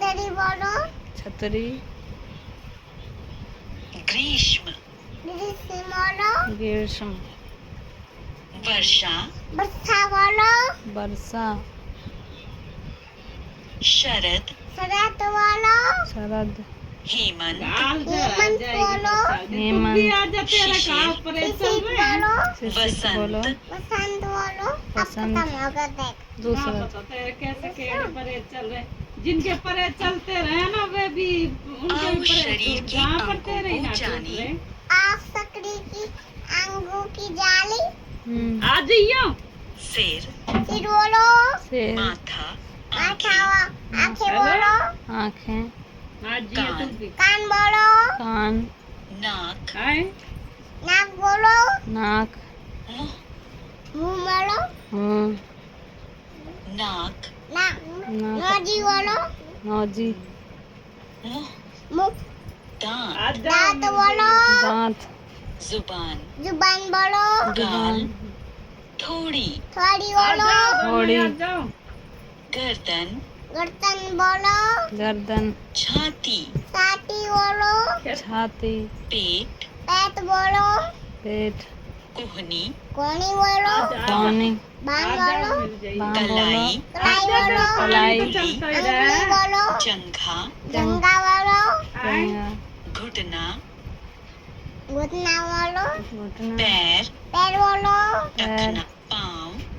छतरी बोलो। छतरी। ग्रीष्म ग्रीष्म बोलो। ग्रीष्म। वर्षा वर्षा बोलो। वर्षा। शरद शरद बोलो। शरद। हेमंत हेमंत बोलो। हेमंत। शिशिर शिशिर बोलो। शिशिर बोलो। वसंत बोलो। अब वसंत। खत्म हो गया देख। दूसरा। कैसे केड़े परे चल रहे, जिनके परे चलते रहे ना वे भी उनके आओ भी परे शरीर की जहाँ अंगों पड़ते रही को ना जाने। टूट रहे। आप सकरी की अंगों की जाली। आ जाइयो। सिर सिर बोलो। सिर। माथा माथा आंखें आंखें बोलो। आँखें। आ जियो तुम भी। कान बोलो। कान। नाक आए नाक बोलो। नाक। मुंह मुंह बोलो। मुँह। नाक नाक नाक। नोजी बोलो। नौजी। मुंह मुख दांत आ जाओ दांत मिल बोलो। जाइयो। दांत। जुबान जुबान बोलो। गाल जुबान। थोड़ी थोड़ी आ बोलो। जाओ दोनों थोड़ी। आ जाओ। गर्दन गर्दन बोलो। गर्दन। छाती छाती बोलो। छाती। पेट पेट बोलो। पेट। कोहनी कोनी बोलो। कौनी। बांग आ जाओ बोलो। मिल जाइयो। बाँ बोलो। कलाई कलाई बोलो। कलाई। तो चलता ही अंगुली रहे। बोलो। जंघा जंगा बोलो। आए जंघा। घुटना घुटना बोलो। घुटना। पैर पैर बोलो। पैर। टखना